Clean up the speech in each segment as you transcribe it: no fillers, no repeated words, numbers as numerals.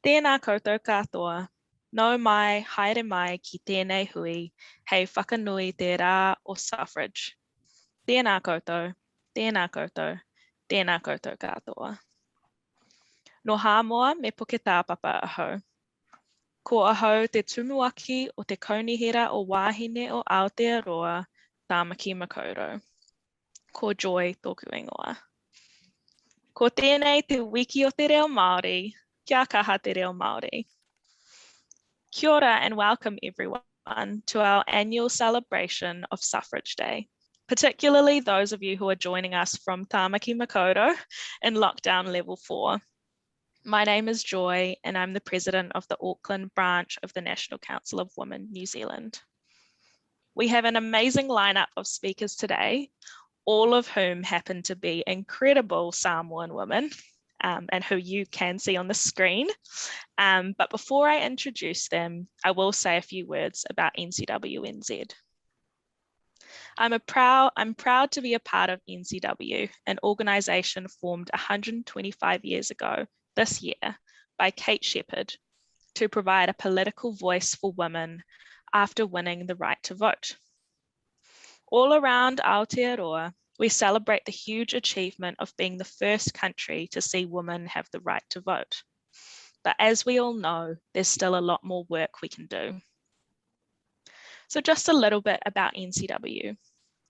Tēnā koutou katoa. No mai, haere mai ki tēnei hui, hei whakanui te rā o Suffrage. Tēnā koutou, tēnā koutou, tēnā koutou katoa. No hāmoa me puke tāpapa ahau. Ko ahau te tumuaki o te kaunihira o wāhine o Aotearoa, Tāmaki Makaurau. Ko Joy tōku ingoa. Ko tēnei te wiki o te reo Māori, kia kaha te reo Māori. Kia ora and welcome everyone to our annual celebration of Suffrage Day, particularly those of you who are joining us from Tāmaki Makaurau in lockdown level 4. My name is Joy and I'm the president of the Auckland Branch of the National Council of Women, New Zealand. We have an amazing lineup of speakers today, all of whom happen to be incredible Samoan women and who you can see on the screen. But before I introduce them, I will say a few words about NCWNZ. I'm proud to be a part of NCW, an organisation formed 125 years ago this year by Kate Shepherd to provide a political voice for women after winning the right to vote. All around Aotearoa, we celebrate the huge achievement of being the first country to see women have the right to vote. But as we all know, there's still a lot more work we can do. So just a little bit about NCW.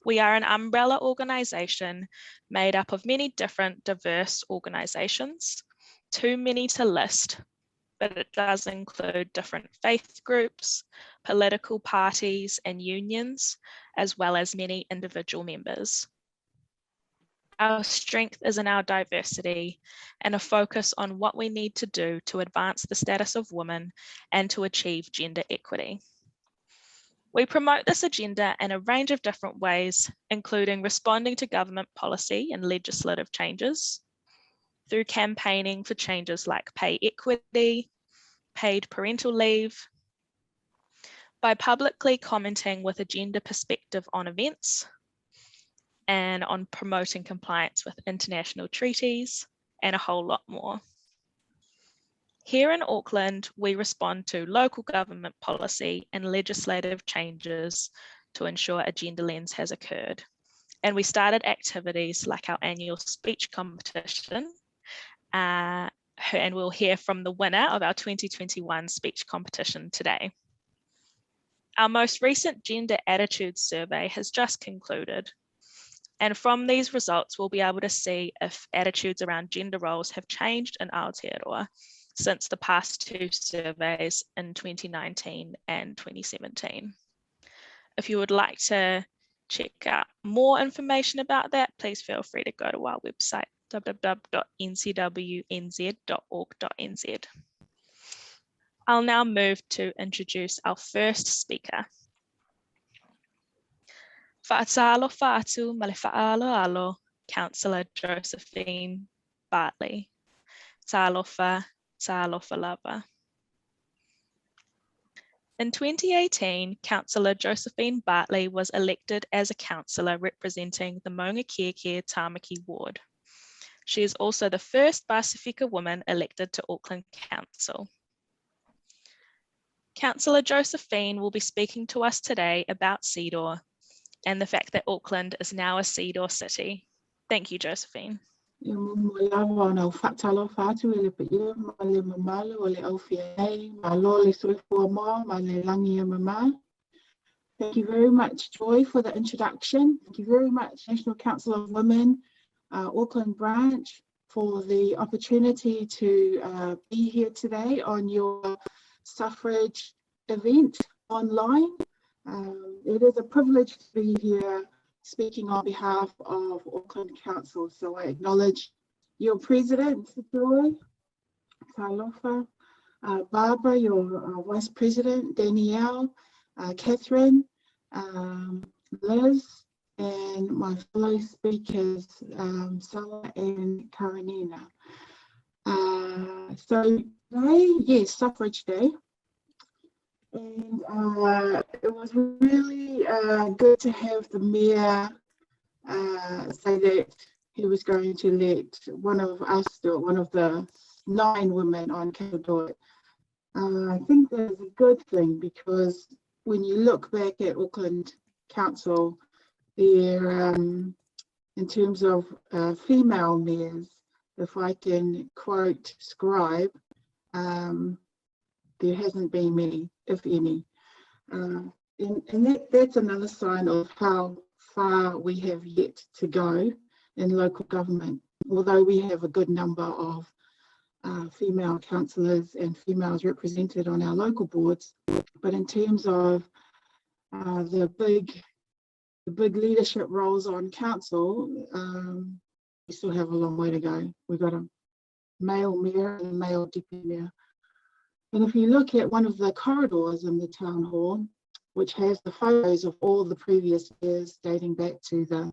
We are an umbrella organisation made up of many different diverse organisations, too many to list, but it does include different faith groups, political parties and unions, as well as many individual members. Our strength is in our diversity and a focus on what we need to do to advance the status of women and to achieve gender equity. We promote this agenda in a range of different ways, including responding to government policy and legislative changes, through campaigning for changes like pay equity, paid parental leave, by publicly commenting with a gender perspective on events, and on promoting compliance with international treaties, and a whole lot more. Here in Auckland, we respond to local government policy and legislative changes to ensure a gender lens has occurred. And we started activities like our annual speech competition, and we'll hear from the winner of our 2021 speech competition today. Our most recent gender attitudes survey has just concluded. And from these results, we'll be able to see if attitudes around gender roles have changed in Aotearoa since the past two surveys in 2019 and 2017. If you would like to check out more information about that, please feel free to go to our website, www.ncwnz.org.nz. I'll now move to introduce our first speaker. Whaatalofa atu ma le whaaloalo, Councillor Josephine Bartley. Talofa, talofa lava. In 2018, Councillor Josephine Bartley was elected as a councillor representing the Maungakiekie Tāmaki ward. She is also the first Pasifika woman elected to Auckland Council. Councillor Josephine will be speaking to us today about CEDAW and the fact that Auckland is now a CEDAW city. Thank you, Josephine. Thank you very much, Joy, for the introduction. Thank you very much, National Council of Women, Auckland Branch, for the opportunity to be here today on your suffrage event online. It is a privilege to be here speaking on behalf of Auckland Council. So I acknowledge your president, Joy, Talofa, Barbara, your vice president, Danielle, Catherine, Liz, and my fellow speakers, Sala and Karanina. So today, yes, Suffrage Day. And it was really good to have the mayor say that he was going to let one of us do it, one of the 9 women on council board. I think that is a good thing, because when you look back at Auckland Council, there, in terms of female mayors, if I can quote Scribe, there hasn't been many, if any. And that's another sign of how far we have yet to go in local government, although we have a good number of female councillors and females represented on our local boards. But in terms of the big leadership roles on council, we still have a long way to go. We've got a male mayor and a male deputy mayor. And if you look at one of the corridors in the town hall, which has the photos of all the previous mayors dating back to the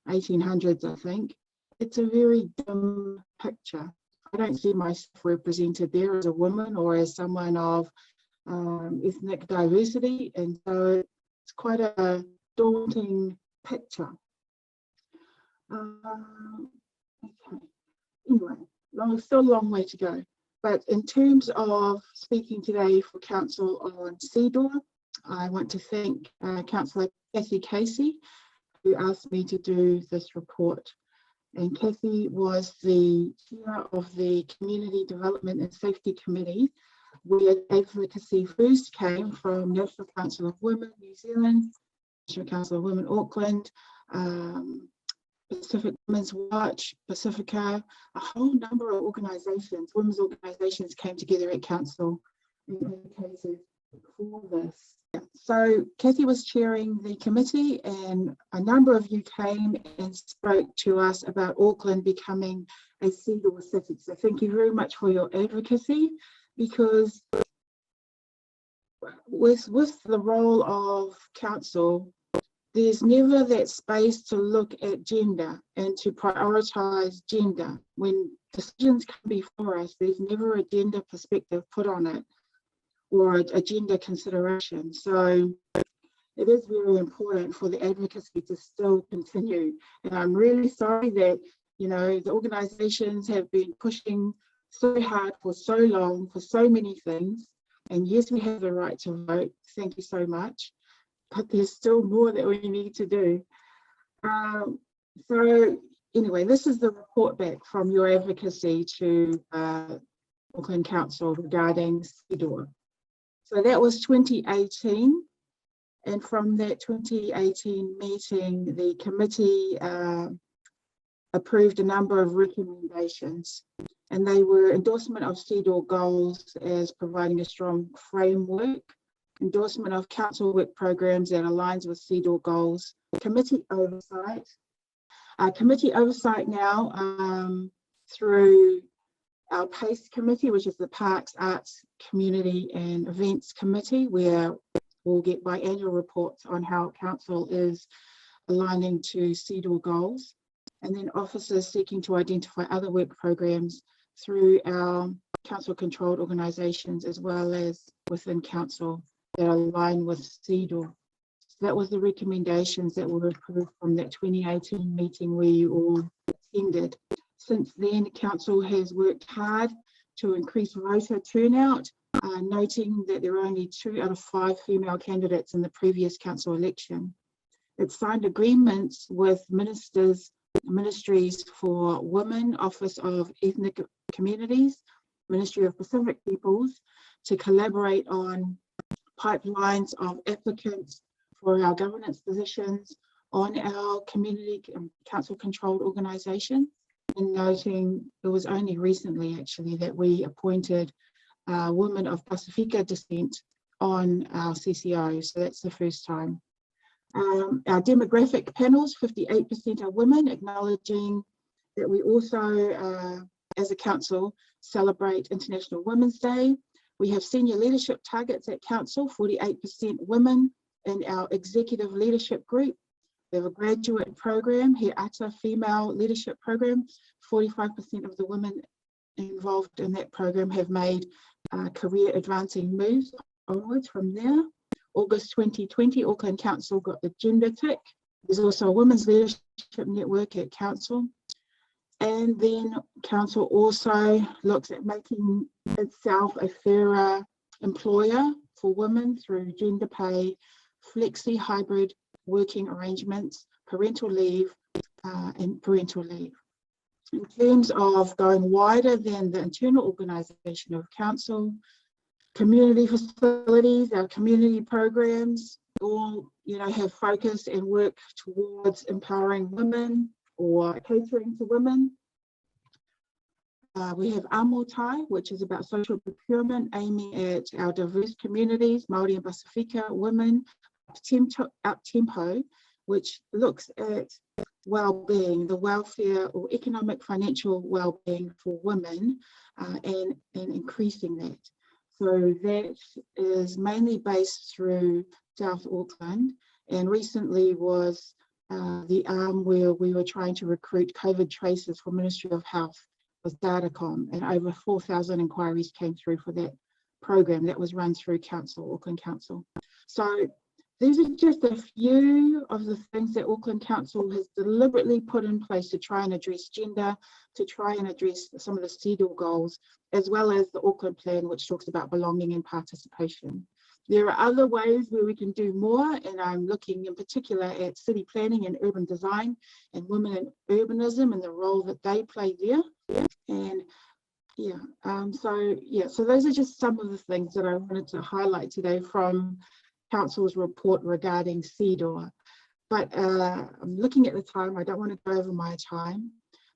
1800s, I think, it's a very dim picture. I don't see myself represented there as a woman or as someone of ethnic diversity, and so it's quite a daunting picture. Okay. Anyway, still a long way to go. But in terms of speaking today for Council on CEDAW, I want to thank Councillor Kathy Casey, who asked me to do this report. And Kathy was the chair of the Community Development and Safety Committee, where advocacy first came from National Council of Women New Zealand, National Council of Women Auckland, Pacific Women's Watch, Pacifica, a whole number of organisations, women's organisations came together at council and advocated for this. So Kathy was chairing the committee, and a number of you came and spoke to us about Auckland becoming a CEDAW city. So thank you very much for your advocacy, because with the role of council, there's never that space to look at gender and to prioritise gender. When decisions come before us, there's never a gender perspective put on it, or a gender consideration. So it is very important for the advocacy to still continue. And I'm really sorry that, the organisations have been pushing so hard for so long for so many things. And yes, we have the right to vote. Thank you so much. But there's still more that we need to do. So anyway, this is the report back from your advocacy to Auckland Council regarding CEDAW. So that was 2018. And from that 2018 meeting, the committee approved a number of recommendations, and they were endorsement of CEDAW goals as providing a strong framework, endorsement of council work programs that aligns with CEDAW goals, committee oversight. Committee oversight now through our PACE committee, which is the Parks, Arts, Community and Events Committee, where we'll get biannual reports on how council is aligning to CEDAW goals. And then officers seeking to identify other work programs through our council controlled organisations, as well as within council, that align with CEDAW. So that was the recommendations that were approved from that 2018 meeting where you all attended. Since then, council has worked hard to increase voter turnout, noting that there were only 2 out of 5 female candidates in the previous council election. It signed agreements with ministries for women, Office of Ethnic Communities, Ministry of Pacific Peoples, to collaborate on pipelines of applicants for our governance positions on our community council controlled organisations. And noting it was only recently actually that we appointed women of Pacifica descent on our CCO, so that's the first time. Our demographic panels, 58% are women, acknowledging that we also, as a council, celebrate International Women's Day. We have senior leadership targets at council, 48% women in our executive leadership group. We have a graduate program, He Ata Female Leadership Program. 45% of the women involved in that program have made career advancing moves onwards from there. August 2020, Auckland Council got the gender tick. There's also a women's leadership network at council. And then council also looks at making itself a fairer employer for women through gender pay, flexi hybrid working arrangements, parental leave, and parental leave. In terms of going wider than the internal organisation of council, community facilities, our community programs, all have focus and work towards empowering women or catering to women. We have Amotai, which is about social procurement, aiming at our diverse communities, Māori and Pasifika women, Up-Tempo, which looks at well-being, the welfare or economic financial well-being for women, and increasing that. So that is mainly based through South Auckland, and recently was the arm where we were trying to recruit COVID tracers for Ministry of Health, was Datacom, and over 4,000 inquiries came through for that program that was run through Council, Auckland Council. So these are just a few of the things that Auckland Council has deliberately put in place to try and address gender, to try and address some of the CEDAW goals, as well as the Auckland Plan, which talks about belonging and participation. There are other ways where we can do more, and I'm looking in particular at city planning and urban design and women in urbanism and the role that they play there. And so those are just some of the things that I wanted to highlight today from Council's report regarding CEDAW. But I'm looking at the time, I don't want to go over my time,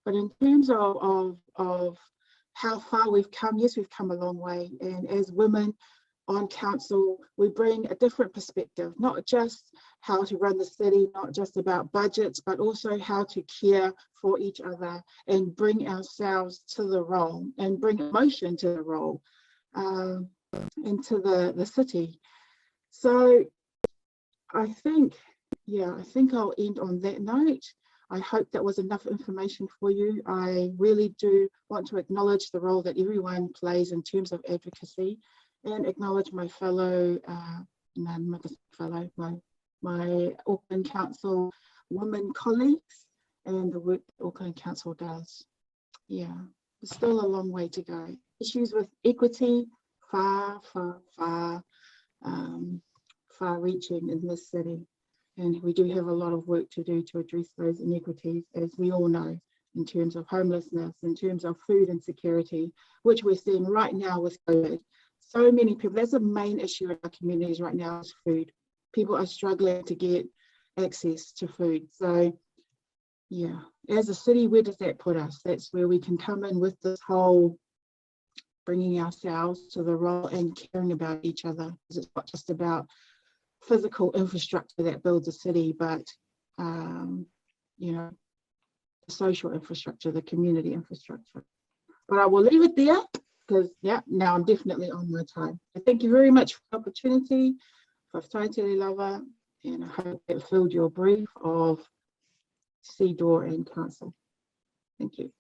but in terms of how far we've come, yes, we've come a long way, and as women on council, we bring a different perspective, not just how to run the city, not just about budgets, but also how to care for each other and bring ourselves to the role and bring emotion to the role, into the city. So I think I'll end on that note. I hope that was enough information for you. I really do want to acknowledge the role that everyone plays in terms of advocacy, and acknowledge my fellow, my Auckland Council women colleagues and the work that Auckland Council does. Yeah, there's still a long way to go. Issues with equity, far reaching in this city. And we do have a lot of work to do to address those inequities, as we all know, in terms of homelessness, in terms of food insecurity, which we're seeing right now with COVID. So many people, that's the main issue in our communities right now, is food. People are struggling to get access to food. So yeah, as a city, where does that put us? That's where we can come in with this whole bringing ourselves to the role and caring about each other. Because it's not just about physical infrastructure that builds a city, but the social infrastructure, the community infrastructure. But I will leave it there, because now I'm definitely on my time. So thank you very much for the opportunity. Whakataitele lava, and I hope that filled your brief of CEDAW and Council. Thank you.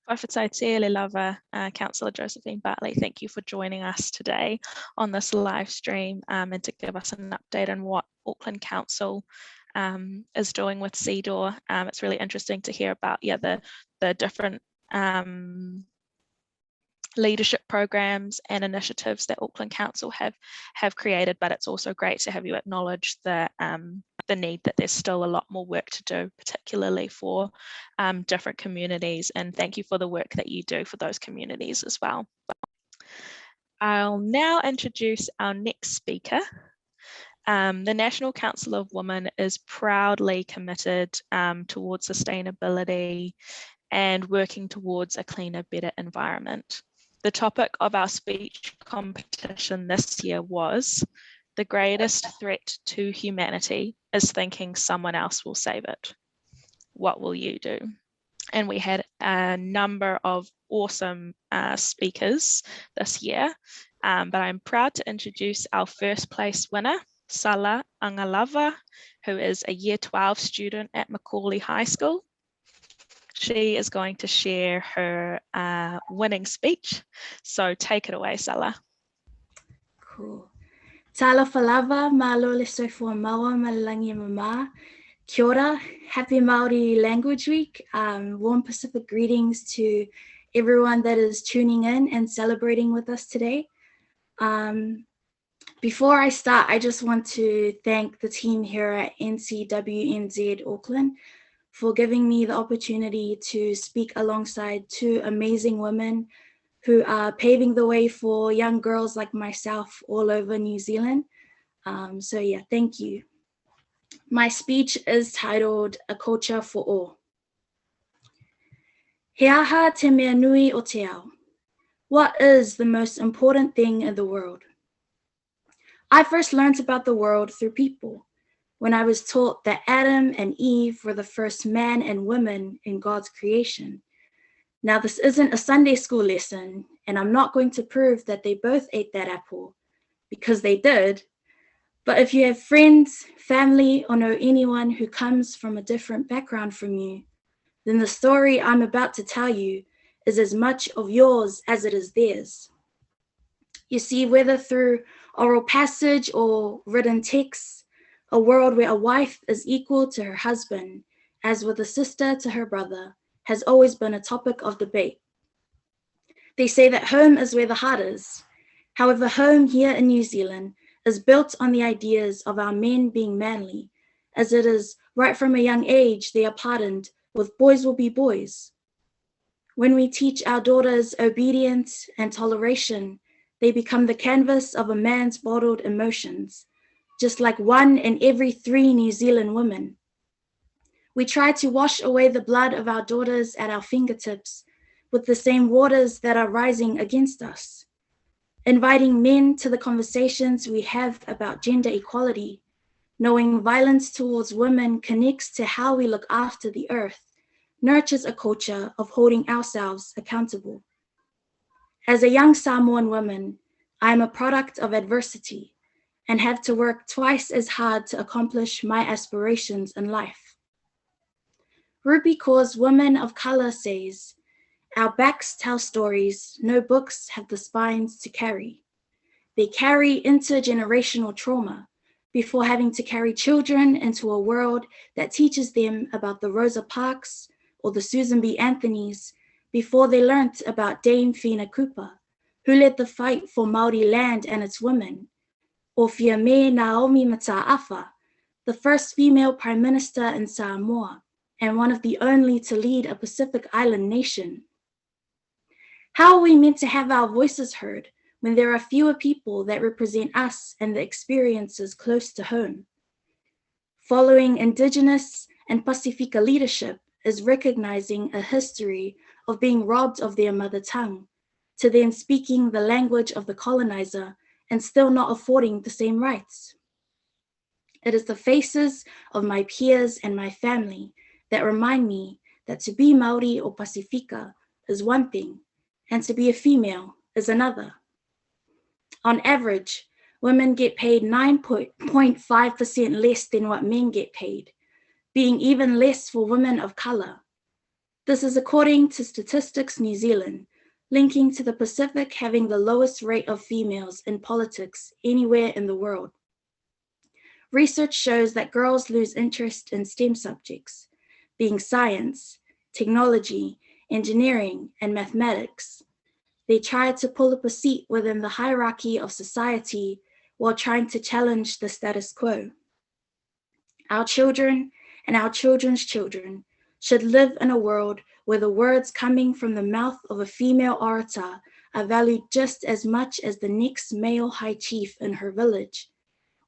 Whakataitele lava, Councillor Josephine Bartley, thank you for joining us today on this live stream, and to give us an update on what Auckland Council is doing with CEDAW. It's really interesting to hear about the different leadership programs and initiatives that Auckland Council have created, but it's also great to have you acknowledge the need that there's still a lot more work to do, particularly for different communities, and thank you for the work that you do for those communities as well. I'll now introduce our next speaker. The National Council of Women is proudly committed towards sustainability and working towards a cleaner, better environment. The topic of our speech competition this year was, "The greatest threat to humanity is thinking someone else will save it. What will you do?" And we had a number of awesome speakers this year, but I'm proud to introduce our first place winner, Sala Angalava, who is a Year 12 student at Macaulay High School. She is going to share her winning speech. So take it away, Sala. Cool. Tala falava, malo le soifua maua malalangi mama, Kia ora, happy Māori Language Week. Warm Pacific greetings to everyone that is tuning in and celebrating with us today. Before I start, I just want to thank the team here at NCWNZ Auckland for giving me the opportunity to speak alongside two amazing women who are paving the way for young girls like myself all over New Zealand. So yeah, thank you. My speech is titled A Culture for All. He aha te mea nui o te ao. What is the most important thing in the world? I first learned about the world through people, when I was taught that Adam and Eve were the first man and woman in God's creation. Now, this isn't a Sunday school lesson, and I'm not going to prove that they both ate that apple, because they did. But if you have friends, family, or know anyone who comes from a different background from you, then the story I'm about to tell you is as much of yours as it is theirs. You see, whether through oral passage or written texts, a world where a wife is equal to her husband, as with a sister to her brother, has always been a topic of debate. They say that home is where the heart is. However, home here in New Zealand is built on the ideas of our men being manly, as it is right from a young age they are pardoned with boys will be boys. When we teach our daughters obedience and toleration, they become the canvas of a man's bottled emotions, just like 1 in every 3 New Zealand women. We try to wash away the blood of our daughters at our fingertips with the same waters that are rising against us, inviting men to the conversations we have about gender equality, knowing violence towards women connects to how we look after the earth, nurtures a culture of holding ourselves accountable. As a young Samoan woman, I am a product of adversity and have to work twice as hard to accomplish my aspirations in life. Ruby Kaur's Women of Color says, "Our backs tell stories no books have the spines to carry. They carry intergenerational trauma before having to carry children into a world that teaches them about the Rosa Parks or the Susan B. Anthonys before they learnt about Dame Whina Cooper, who led the fight for Māori land and its women, or Fiame Naomi Mataafa, the first female prime minister in Samoa, and one of the only to lead a Pacific Island nation. How are we meant to have our voices heard when there are fewer people that represent us and the experiences close to home? Following Indigenous and Pacifica leadership is recognizing a history of being robbed of their mother tongue, to then speaking the language of the colonizer and still not affording the same rights. It is the faces of my peers and my family that remind me that to be Māori or Pacifica is one thing, and to be a female is another. On average, women get paid 9.5% less than what men get paid, being even less for women of color. This is according to Statistics New Zealand, linking to the Pacific having the lowest rate of females in politics anywhere in the world. Research shows that girls lose interest in STEM subjects, being science, technology, engineering, and mathematics. They try to pull up a seat within the hierarchy of society while trying to challenge the status quo. Our children and our children's children should live in a world where the words coming from the mouth of a female orator are valued just as much as the next male high chief in her village,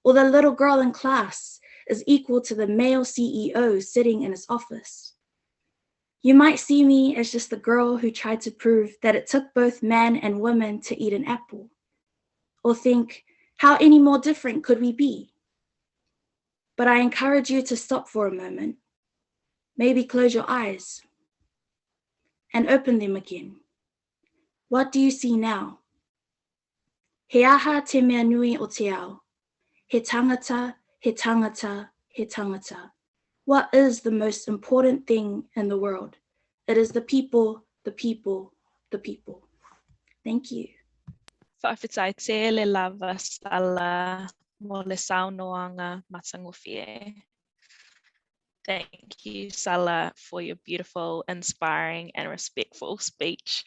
or the little girl in class is equal to the male CEO sitting in his office. You might see me as just the girl who tried to prove that it took both man and woman to eat an apple, or think, how any more different could we be? But I encourage you to stop for a moment, maybe close your eyes, and open them again. What do you see now? He aha te mea nui o te ao. He tangata, he tangata, he tangata. What is the most important thing in the world? It is the people, the people, the people. Thank you. Whawhitai te le lava sala mo le saunoanga matangowhie. Thank you, Sala, for your beautiful, inspiring and respectful speech.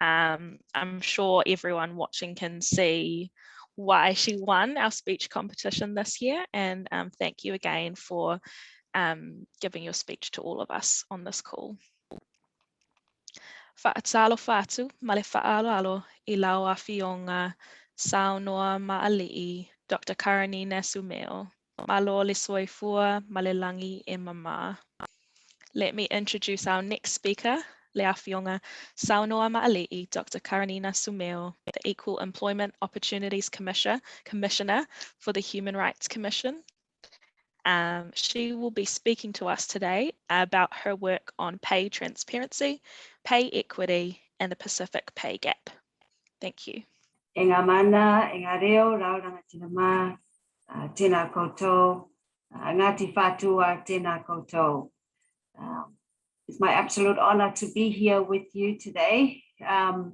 I'm sure everyone watching can see why she won our speech competition this year. And thank you again for giving your speech to all of us on this call. Whaatalo whātu, ma le whaaloalo I lau a whionga saunoa ma'ali'i Dr. Karanina Sumeo. Malo le soifua ma le langi e mama. Let me introduce our next speaker, le awhionga saunoa ma'ali'i Dr. Karanina Sumeo, the Equal Employment Opportunities Commissioner for the Human Rights Commission. She will be speaking to us today about her work on pay transparency, pay equity, and the Pacific pay gap. Thank you. E ngā mana, e ngā reo, rauranga tina mā, tēnā koutou, ngāti whātua, tēnā koutou. It's my absolute honor to be here with you today. The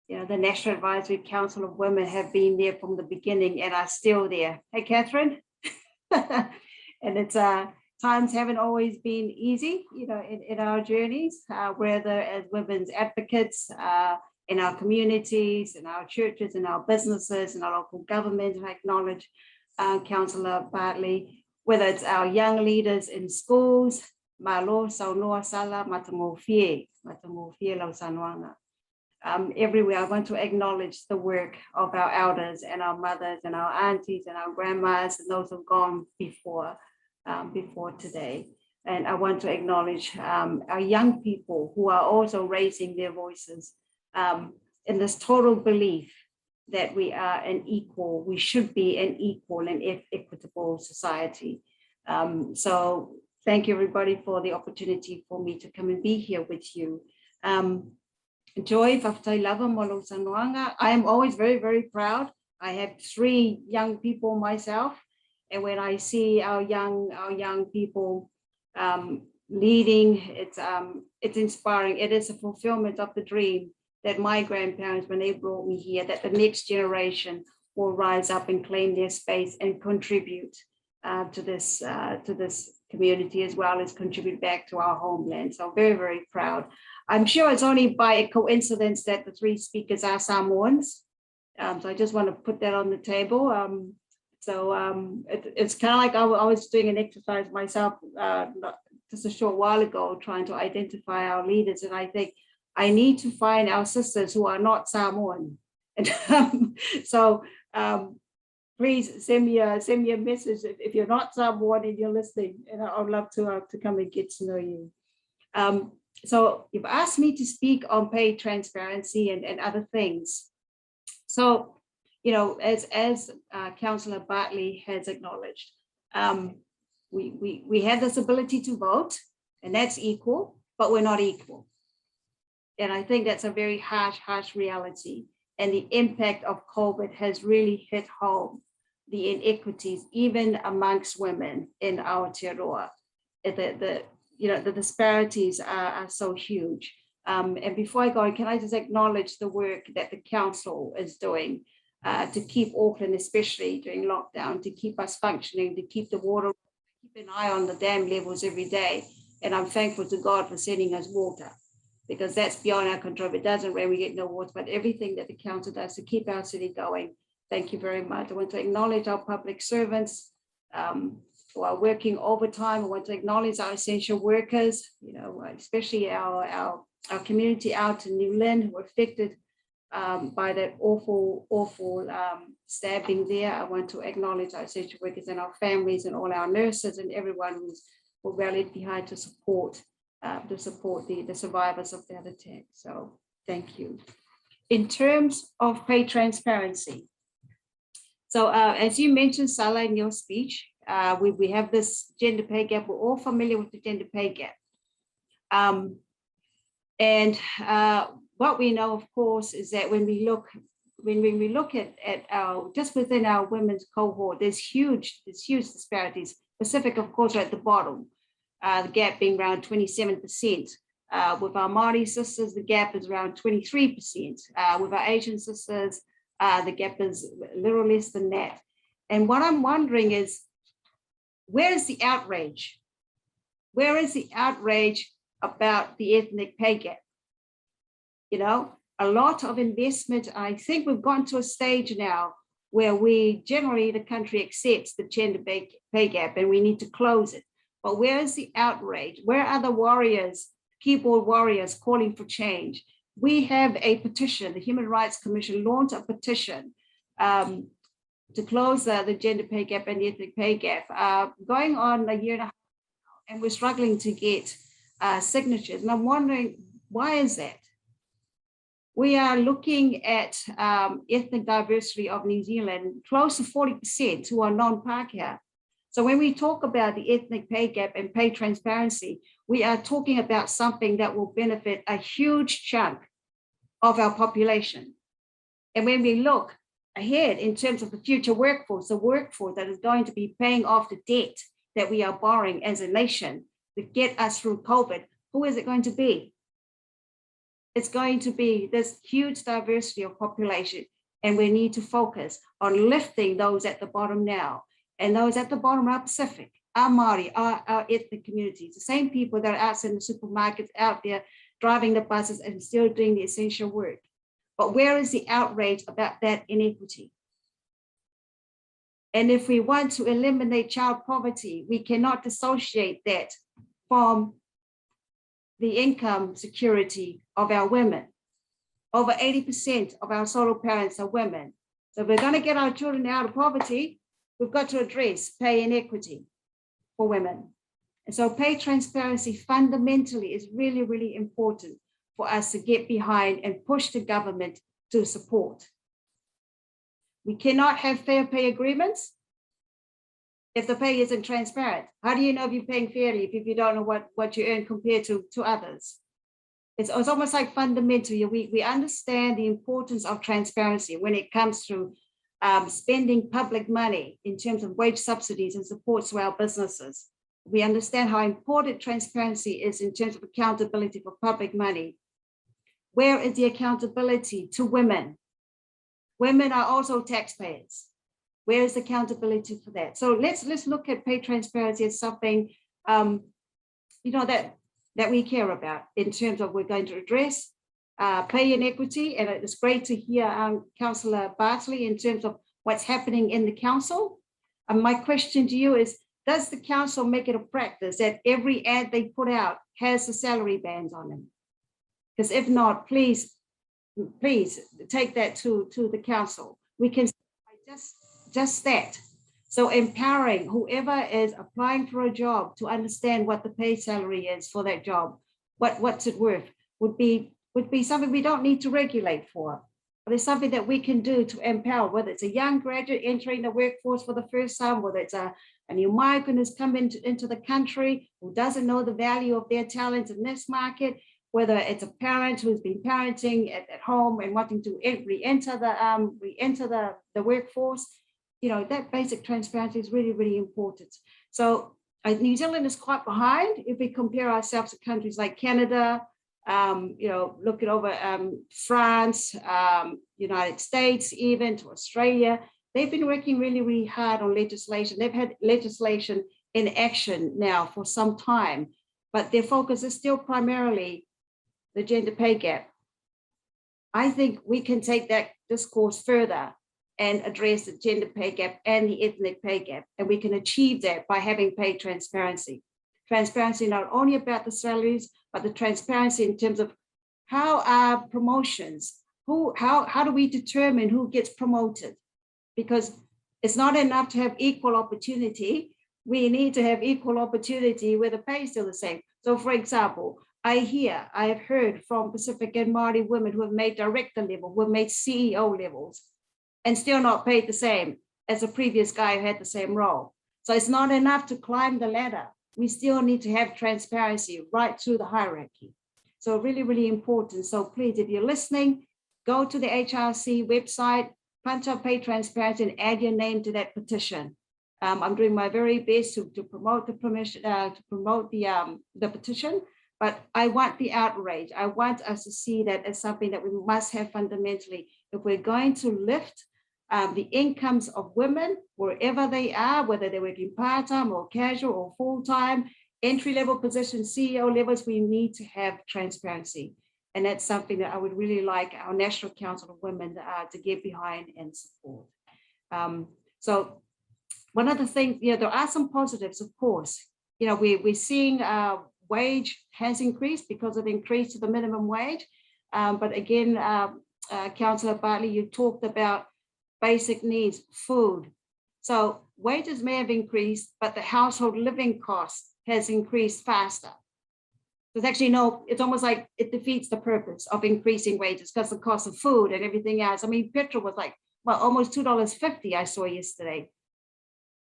National Advisory Council of Women have been there from the beginning and are still there. Hey, Catherine. And it's times haven't always been easy, in our journeys, whether as women's advocates, in our communities, in our churches, in our businesses, in our local government. And I acknowledge Councillor Bartley, whether it's our young leaders in schools, malo, saunoa, sala, matamofie lau sanuanga. Everywhere, I want to acknowledge the work of our elders and our mothers and our aunties and our grandmas and those who've gone before today. And I want to acknowledge our young people who are also raising their voices in this total belief that we are we should be an equal and equitable society. So thank you everybody for the opportunity for me to come and be here with you. Joy, I am always very, very proud. I have 3 young people myself. And when I see our young people leading, it's inspiring. It is a fulfillment of the dream that my grandparents, when they brought me here, that the next generation will rise up and claim their space and contribute to this community, as well as contribute back to our homeland. So very, very proud. I'm sure it's only by a coincidence that the 3 speakers are Samoans. So I just want to put that on the table. It's kind of like I was doing an exercise myself just a short while ago, trying to identify our leaders. And I think I need to find our sisters who are not Samoan. And please send me a message if you're not Samoan and you're listening, and I'd love to come and get to know you. So you've asked me to speak on pay transparency and other things. So, as Councillor Bartley has acknowledged, we have this ability to vote, and that's equal, but we're not equal. And I think that's a very harsh reality. And the impact of COVID has really hit home the inequities, even amongst women in Aotearoa. The disparities are so huge. And before I go, can I just acknowledge the work that the council is doing to keep Auckland, especially during lockdown, to keep us functioning, to keep the water, keep an eye on the dam levels every day. And I'm thankful to God for sending us water, because that's beyond our control. If it doesn't rain, we get no water, but everything that the council does to keep our city going. Thank you very much. I want to acknowledge our public servants who are working overtime. I want to acknowledge our essential workers, especially our community out in New Lynn who were affected by that awful stabbing there. I want to acknowledge our essential workers and our families and all our nurses and everyone who rallied behind to support the survivors of that attack. So thank you. In terms of pay transparency, so as you mentioned, Sala, in your speech, we have this gender pay gap. We're all familiar with the gender pay gap. What we know, of course, is that when we look at our, just within our women's cohort, there's huge disparities. Pacific, of course, are at the bottom, the gap being around 27%. With our Māori sisters, the gap is around 23%. With our Asian sisters, the gap is a little less than that. And what I'm wondering is, where is the outrage? Where is the outrage about the ethnic pay gap? You know, a lot of investment. I think we've gotten to a stage now where we generally, the country accepts the gender pay gap and we need to close it. But where is the outrage? Where are the warriors, keyboard warriors calling for change? We have a petition, the Human Rights Commission launched a petition to close the gender pay gap and the ethnic pay gap, going on a year and a half, and we're struggling to get signatures. And I'm wondering, why is that? We are looking at ethnic diversity of New Zealand, close to 40% who are non-Pākehā. So when we talk about the ethnic pay gap and pay transparency, we are talking about something that will benefit a huge chunk of our population. And when we look ahead in terms of the future workforce, the workforce that is going to be paying off the debt that we are borrowing as a nation to get us through COVID, who is it going to be? It's going to be this huge diversity of population, and we need to focus on lifting those at the bottom now. And those at the bottom are Pacific, our Māori, our ethnic communities, the same people that are out in the supermarkets, out there driving the buses and still doing the essential work. But where is the outrage about that inequity? And if we want to eliminate child poverty, we cannot dissociate that from the income security of our women. Over 80% of our solo parents are women. So if we're going to get our children out of poverty, we've got to address pay inequity for women. And so pay transparency fundamentally is really, really important for us to get behind and push the government to support. We cannot have fair pay agreements if the pay isn't transparent. How do you know if you're paying fairly if you don't know what you earn compared to others? It's almost like fundamentally, we understand the importance of transparency when it comes to spending public money in terms of wage subsidies and supports to our businesses. We understand how important transparency is in terms of accountability for public money. Where is the accountability to women? Women are also taxpayers. Where is the accountability for that? So let's look at pay transparency as something that we care about in terms of we're going to address pay inequity. And it's great to hear Councillor Bartley in terms of what's happening in the council. My question to you is, does the council make it a practice that every ad they put out has the salary bands on them? Because if not, please take that to the council. We can just that. So empowering whoever is applying for a job to understand what the pay salary is for that job, what's it worth, would be something we don't need to regulate for, but it's something that we can do to empower, whether it's a young graduate entering the workforce for the first time, whether it's a new migrant who's come into the country who doesn't know the value of their talents in this market, whether it's a parent who's been parenting at home and wanting to re-enter the workforce. You know, that basic transparency is really, really important. So New Zealand is quite behind if we compare ourselves to countries like Canada, look at over France, United States, even to Australia. They've been working really, really hard on legislation. They've had legislation in action now for some time, but their focus is still primarily the gender pay gap. I think we can take that discourse further and address the gender pay gap and the ethnic pay gap. And we can achieve that by having pay transparency. Transparency not only about the salaries, but the transparency in terms of how are promotions, how do we determine who gets promoted? Because it's not enough to have equal opportunity. We need to have equal opportunity where the pay is still the same. So for example, I have heard from Pacific and Māori women who have made director level, who have made CEO levels, and still not paid the same as the previous guy who had the same role. So it's not enough to climb the ladder. We still need to have transparency right through the hierarchy. So really, really important. So please, if you're listening, go to the HRC website, punch up pay transparency and add your name to that petition. I'm doing my very best to promote the permission, to promote the petition, but I want the outrage. I want us to see that as something that we must have fundamentally. If we're going to lift the incomes of women, wherever they are, whether they're working part-time or casual or full-time, entry-level positions, CEO levels, we need to have transparency. And that's something that I would really like our National Council of Women to get behind and support. So one of the things, there are some positives, of course. We're seeing wage has increased because of the increase to the minimum wage. But again, Councillor Bartley, you talked about basic needs, food. So wages may have increased, but the household living cost has increased faster. There's actually it's almost like it defeats the purpose of increasing wages because the cost of food and everything else. I mean, petrol was like, almost $2.50 I saw yesterday.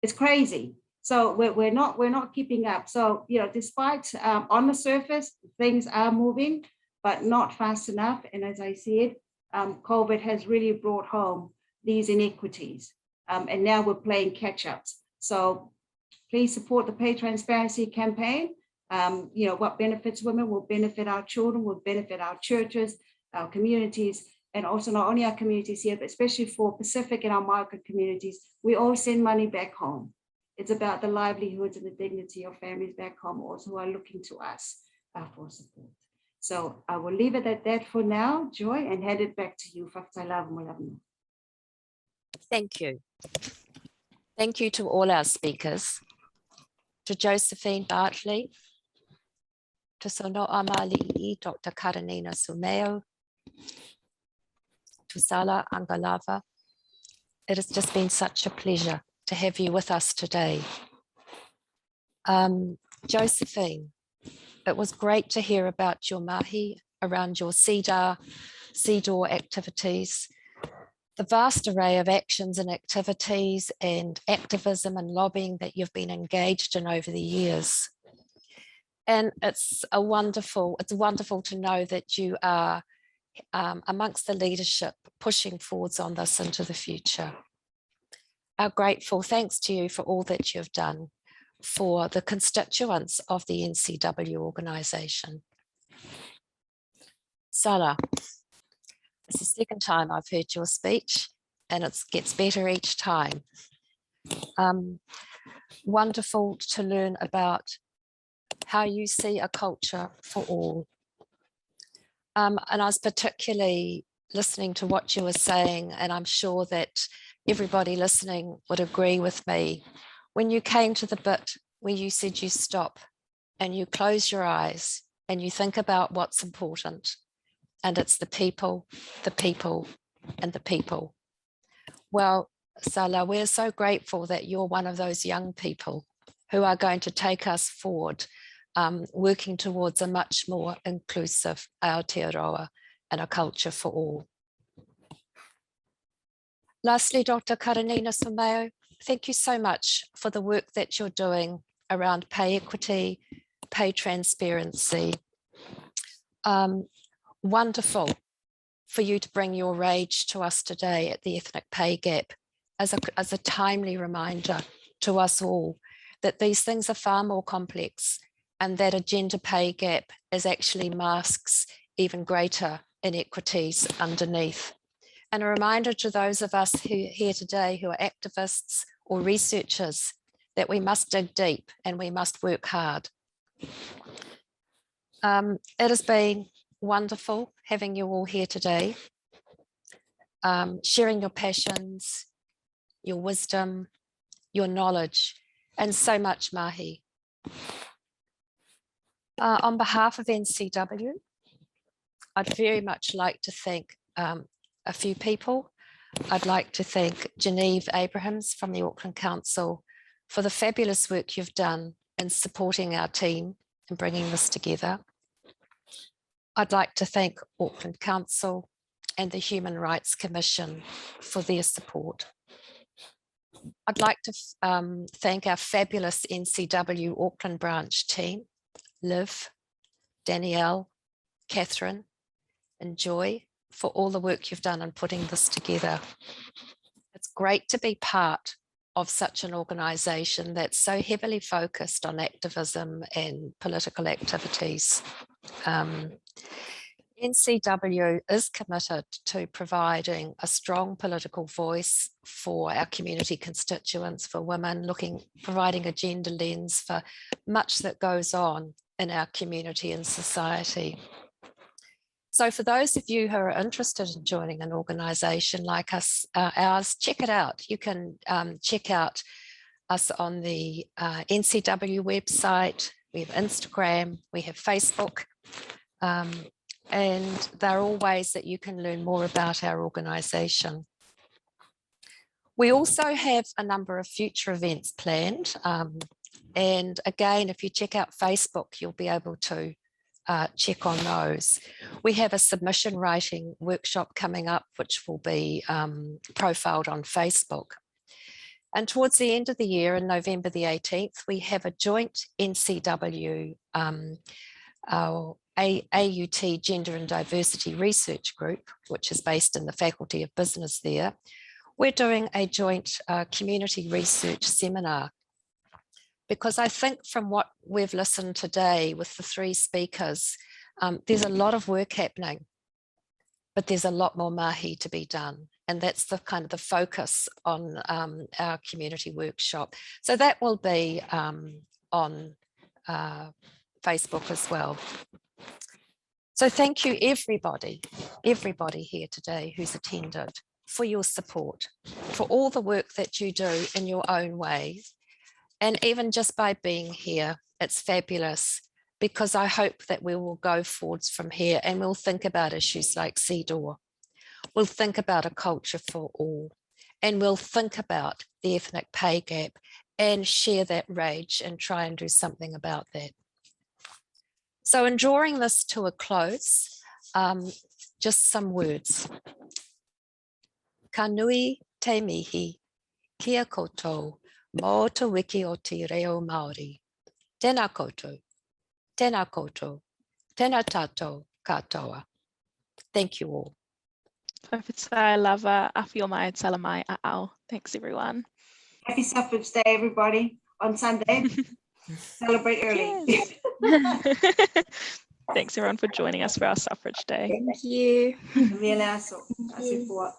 It's crazy. So we're not keeping up. So, despite on the surface, things are moving, but not fast enough. And as I said, COVID has really brought home these inequities. And now we're playing catch-ups. So please support the Pay Transparency campaign. What benefits women will benefit our children, will benefit our churches, our communities, and also not only our communities here, but especially for Pacific and our migrant communities, we all send money back home. It's about the livelihoods and the dignity of families back home also who are looking to us for support. So I will leave it at that for now, Joy, and hand it back to you. Thank you. Thank you to all our speakers, to Josephine Bartley, to Sono Amali'i, Dr. Karanina Sumeo, to Sala Angalava. It has just been such a pleasure to have you with us today. Josephine, it was great to hear about your mahi around your CDAW activities, the vast array of actions and activities and activism and lobbying that you've been engaged in over the years. And it's wonderful to know that you are amongst the leadership pushing forwards on this into the future. Our grateful thanks to you for all that you've done for the constituents of the NCW organisation. Sala, it's the second time I've heard your speech and it gets better each time. Wonderful to learn about how you see a culture for all. And I was particularly listening to what you were saying, and I'm sure that everybody listening would agree with me. When you came to the bit where you said you stop and you close your eyes and you think about what's important, and it's the people, and the people. Well, Sala, we're so grateful that you're one of those young people who are going to take us forward, working towards a much more inclusive Aotearoa and a culture for all. Lastly, Dr. Karanina Sumeo, thank you so much for the work that you're doing around pay equity, pay transparency. Wonderful for you to bring your rage to us today at the ethnic pay gap as a timely reminder to us all that these things are far more complex and that a gender pay gap is actually masks even greater inequities underneath. And a reminder to those of us here today who are activists or researchers that we must dig deep and we must work hard. It has been wonderful having you all here today, sharing your passions, your wisdom, your knowledge, and so much mahi. On behalf of NCW, I'd very much like to thank a few people. I'd like to thank Genevieve Abrahams from the Auckland Council for the fabulous work you've done in supporting our team and bringing this together. I'd like to thank Auckland Council and the Human Rights Commission for their support. I'd like to thank our fabulous NCW Auckland Branch team, Liv, Danielle, Catherine, and Joy, for all the work you've done in putting this together. It's great to be part of such an organisation that's so heavily focused on activism and political activities. NCW is committed to providing a strong political voice for our community constituents, for women, providing a gender lens for much that goes on in our community and society. So for those of you who are interested in joining an organisation like ours, check it out. You can check out us on the NCW website. We have Instagram, we have Facebook, and they're all ways that you can learn more about our organisation. We also have a number of future events planned. And again, if you check out Facebook, you'll be able to check on those. We have a submission writing workshop coming up, which will be profiled on Facebook. And towards the end of the year, on November the 18th, we have a joint NCW our AUT Gender and Diversity Research Group, which is based in the Faculty of Business there. We're doing a joint community research seminar, because I think from what we've listened today with the three speakers, there's a lot of work happening, but there's a lot more mahi to be done. And that's the kind of the focus on our community workshop. So that will be on Facebook as well. So thank you everybody here today who's attended, for your support, for all the work that you do in your own ways. And even just by being here, it's fabulous, because I hope that we will go forwards from here and we'll think about issues like CEDAW. We'll think about a culture for all, and we'll think about the ethnic pay gap and share that rage and try and do something about that. So in drawing this to a close, just some words. Ka nui te mihi, kia koutou, mō te wiki o te reo Māori. Tēnā koutou, tēnā koutou, tēnā tātou katoa. Thank you all. Whawhitai lava, awhio mai, tala mai, a'ao. Thanks everyone. Happy Suffrage Day, everybody, on Sunday. Celebrate early. Yes. Thanks everyone for joining us for our Suffrage Day. Thank you. Bien aso, así fue.